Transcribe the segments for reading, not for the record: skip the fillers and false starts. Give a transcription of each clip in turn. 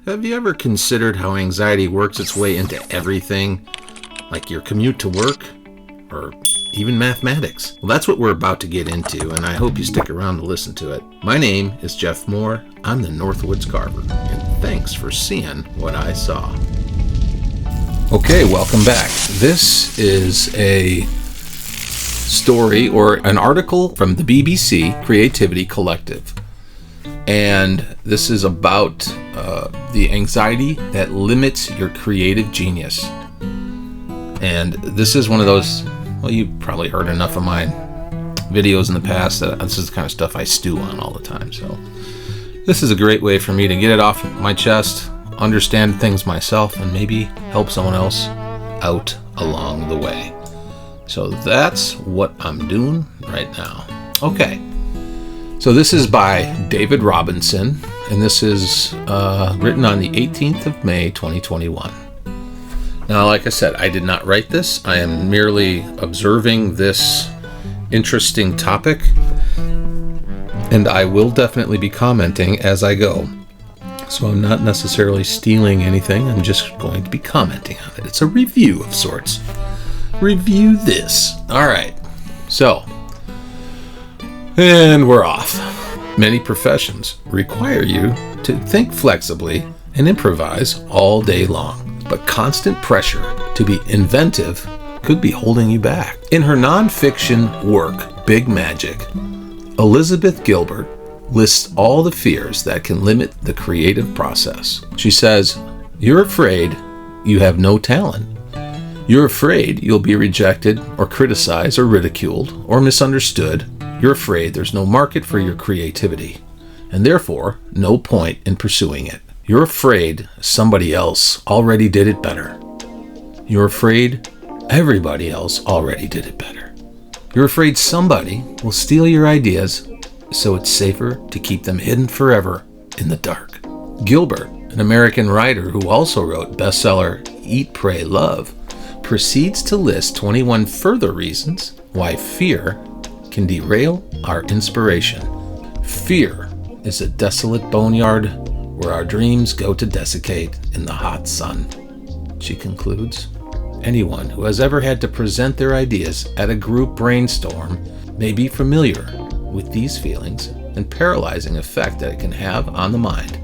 Have you ever considered how anxiety works its way into everything, like your commute to work, or even mathematics? Well, that's what we're about to get into, and I hope you stick around to listen to it. My name is Jeff Mohr. I'm the Northwoods Carver, and thanks for seeing what I saw. Okay, welcome back. This is a story or an article from the BBC Creativity Collective. And this is about the anxiety that limits your creative genius. And this is one of those, well, you've probably heard enough of my videos in the past that this is the kind of stuff I stew on all the time. So this is a great way for me to get it off my chest, understand things myself, and maybe help someone else out along the way. So that's what I'm doing right now. Okay. So this is by David Robinson, and this is written on the 18th of May, 2021. Now, like I said, I did not write this. I am merely observing this interesting topic, and I will definitely be commenting as I go. So I'm not necessarily stealing anything. I'm just going to be commenting on it. It's a review of sorts. Review this. All right. So, and we're off. Many professions require you to think flexibly and improvise all day long, but constant pressure to be inventive could be holding you back. In her nonfiction work, Big Magic, Elizabeth Gilbert lists all the fears that can limit the creative process. She says, "You're afraid you have no talent. You're afraid you'll be rejected or criticized or ridiculed or misunderstood. You're afraid there's no market for your creativity, and therefore no point in pursuing it. You're afraid somebody else already did it better. You're afraid everybody else already did it better. You're afraid somebody will steal your ideas, so it's safer to keep them hidden forever in the dark." Gilbert, an American writer who also wrote bestseller Eat, Pray, Love, proceeds to list 21 further reasons why fear can derail our inspiration. Fear is a desolate boneyard where our dreams go to desiccate in the hot sun, she concludes. Anyone who has ever had to present their ideas at a group brainstorm may be familiar with these feelings and paralyzing effect that it can have on the mind.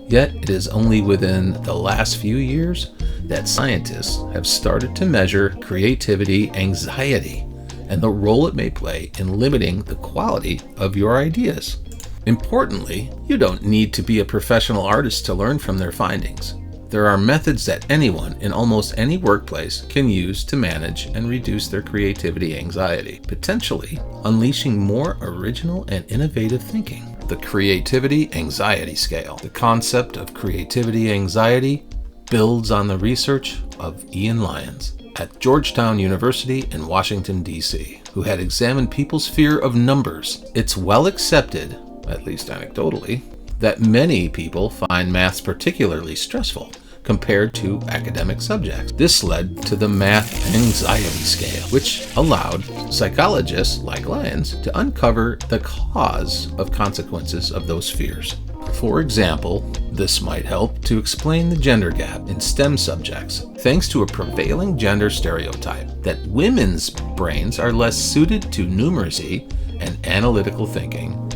Yet it is only within the last few years that scientists have started to measure creativity anxiety and the role it may play in limiting the quality of your ideas. Importantly, you don't need to be a professional artist to learn from their findings. There are methods that anyone in almost any workplace can use to manage and reduce their creativity anxiety, potentially unleashing more original and innovative thinking. The Creativity Anxiety Scale. The concept of creativity anxiety builds on the research of Ian Lyons at Georgetown University in Washington, D.C., who had examined people's fear of numbers. It's well accepted, at least anecdotally, that many people find maths particularly stressful compared to academic subjects. This led to the Math Anxiety Scale, which allowed psychologists like Lyons to uncover the cause of consequences of those fears. For example, this might help to explain the gender gap in STEM subjects, thanks to a prevailing gender stereotype that women's brains are less suited to numeracy and analytical thinking.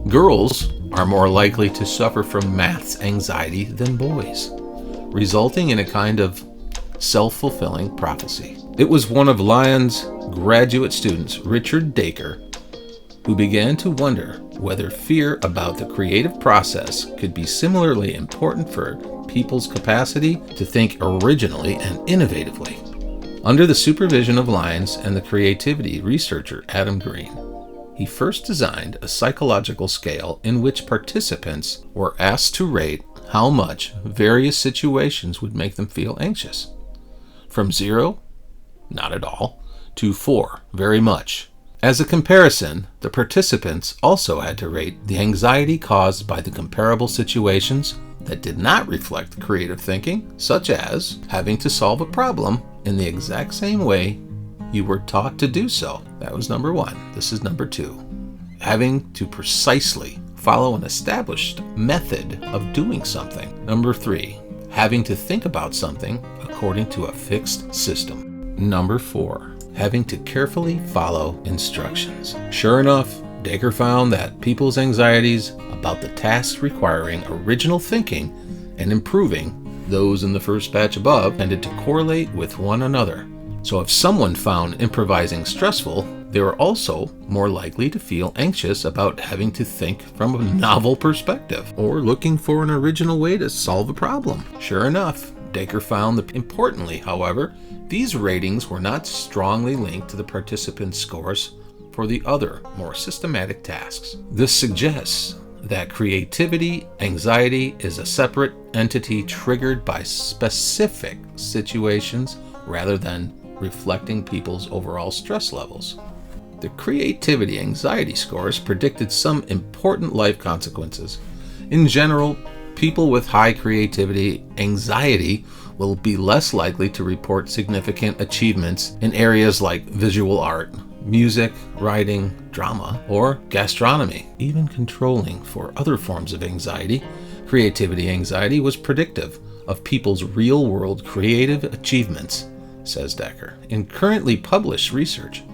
Girls are more likely to suffer from maths anxiety than boys, resulting in a kind of self-fulfilling prophecy. It was one of Lyons' graduate students, Richard Dacre, who began to wonder whether fear about the creative process could be similarly important for people's capacity to think originally and innovatively. Under the supervision of Lyons and the creativity researcher Adam Green, he first designed a psychological scale in which participants were asked to rate how much various situations would make them feel anxious. From 0, not at all, to 4, very much. As a comparison, the participants also had to rate the anxiety caused by the comparable situations that did not reflect creative thinking, such as having to solve a problem in the exact same way you were taught to do so. That was number 1. This is number 2. Having to precisely follow an established method of doing something. Number 3, having to think about something according to a fixed system. Number 4, having to carefully follow instructions. Sure enough, Dacre found that people's anxieties about the tasks requiring original thinking and improving those in the first batch above tended to correlate with one another. So if someone found improvising stressful, they were also more likely to feel anxious about having to think from a novel perspective or looking for an original way to solve a problem. Sure enough, Dacre found that importantly, however, these ratings were not strongly linked to the participants' scores for the other, more systematic tasks. This suggests that creativity anxiety is a separate entity triggered by specific situations rather than reflecting people's overall stress levels. The creativity anxiety scores predicted some important life consequences. In general, people with high creativity anxiety will be less likely to report significant achievements in areas like visual art, music, writing, drama, or gastronomy. Even controlling for other forms of anxiety, creativity anxiety was predictive of people's real-world creative achievements, says Dacre. In currently published research,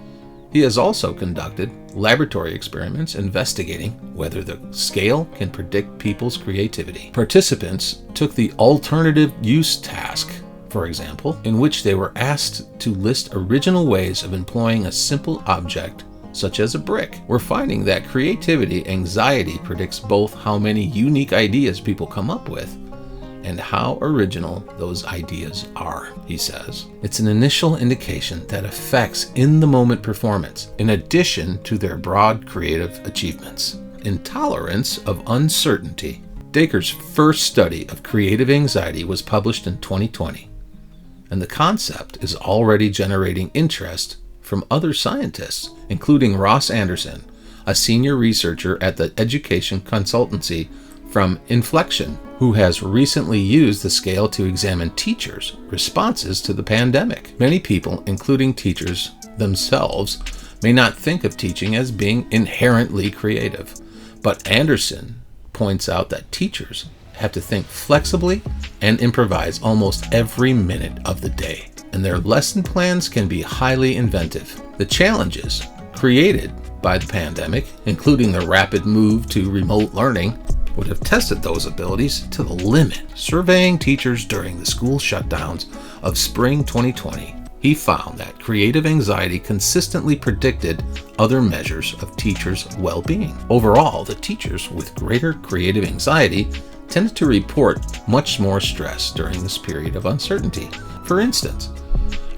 he has also conducted laboratory experiments investigating whether the scale can predict people's creativity. Participants took the alternative use task, for example, in which they were asked to list original ways of employing a simple object, such as a brick. We're finding that creativity anxiety predicts both how many unique ideas people come up with and how original those ideas are, he says. It's an initial indication that affects in-the-moment performance, in addition to their broad creative achievements. Intolerance of uncertainty. Dacre's first study of creative anxiety was published in 2020, and the concept is already generating interest from other scientists, including Ross Anderson, a senior researcher at the education consultancy from Inflection, who has recently used the scale to examine teachers' responses to the pandemic. Many people, including teachers themselves, may not think of teaching as being inherently creative, but Anderson points out that teachers have to think flexibly and improvise almost every minute of the day, and their lesson plans can be highly inventive. The challenges created by the pandemic, including the rapid move to remote learning, would have tested those abilities to the limit. Surveying teachers during the school shutdowns of spring 2020, he found that creative anxiety consistently predicted other measures of teachers' well-being. Overall, the teachers with greater creative anxiety tended to report much more stress during this period of uncertainty. For instance,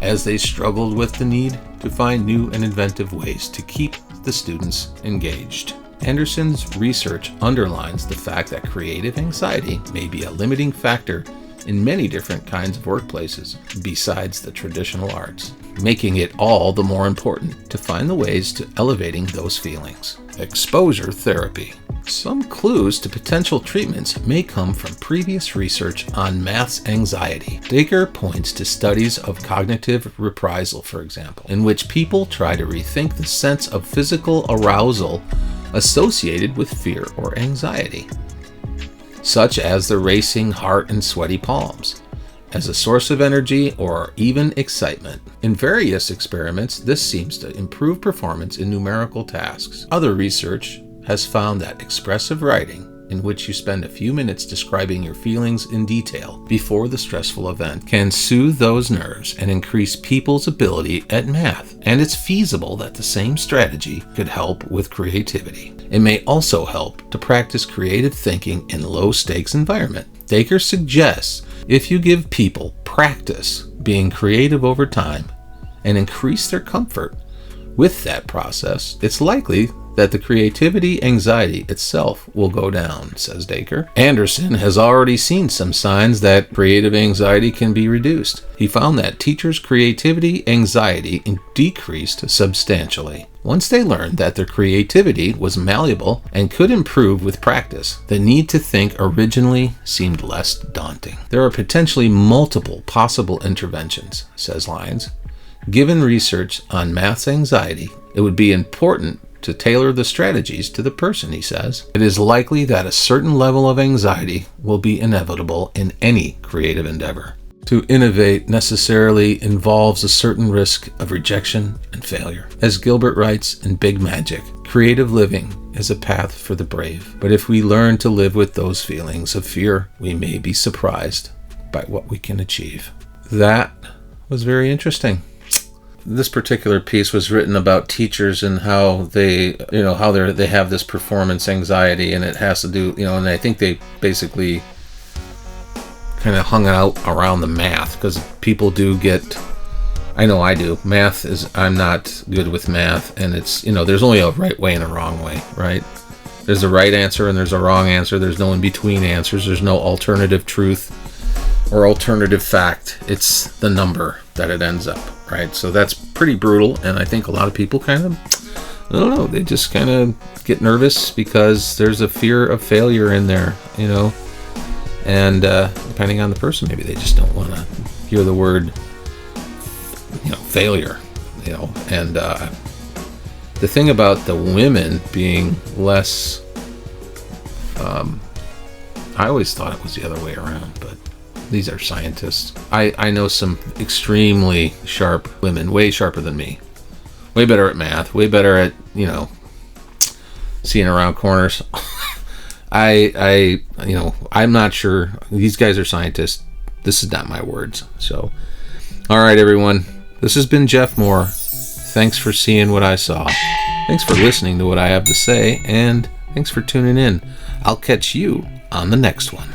as they struggled with the need to find new and inventive ways to keep the students engaged. Anderson's research underlines the fact that creative anxiety may be a limiting factor in many different kinds of workplaces besides the traditional arts, making it all the more important to find the ways to elevating those feelings. Exposure therapy. Some clues to potential treatments may come from previous research on maths anxiety. Dacre points to studies of cognitive reprisal, for example, in which people try to rethink the sense of physical arousal associated with fear or anxiety, such as the racing heart and sweaty palms, as a source of energy or even excitement. In various experiments, this seems to improve performance in numerical tasks. Other research has found that expressive writing, in which you spend a few minutes describing your feelings in detail before the stressful event, can soothe those nerves and increase people's ability at math. And it's feasible that the same strategy could help with creativity. It may also help to practice creative thinking in low-stakes environment. Dacre suggests if you give people practice being creative over time and increase their comfort with that process, it's likely that the creativity anxiety itself will go down, says Dacre. Anderson has already seen some signs that creative anxiety can be reduced. He found that teachers' creativity anxiety decreased substantially. Once they learned that their creativity was malleable and could improve with practice, the need to think originally seemed less daunting. There are potentially multiple possible interventions, says Lyons. Given research on maths anxiety, it would be important to tailor the strategies to the person, he says. It is likely that a certain level of anxiety will be inevitable in any creative endeavor. To innovate necessarily involves a certain risk of rejection and failure. As Gilbert writes in Big Magic, creative living is a path for the brave. But if we learn to live with those feelings of fear, we may be surprised by what we can achieve. That was very interesting. This particular piece was written about teachers and how they have this performance anxiety, and it has to do, and I think they basically kind of hung out around the math, because people do get, I know I do, I'm not good with math, and it's, there's only a right way and a wrong way, right? There's a right answer and there's a wrong answer. There's no in-between answers. There's no alternative truth or alternative fact. It's the number that it ends up, right? So that's pretty brutal, and I think a lot of people kind of, I don't know, they just kind of get nervous because there's a fear of failure in there, and depending on the person, maybe they just don't want to hear the word, failure, and the thing about the women being less, I always thought it was the other way around, but these are scientists. I know some extremely sharp women, way sharper than me, way better at math, way better at, seeing around corners. I'm not sure. These guys are scientists. This is not my words. So, all right, everyone. This has been Jeff Mohr. Thanks for seeing what I saw. Thanks for listening to what I have to say, and thanks for tuning in. I'll catch you on the next one.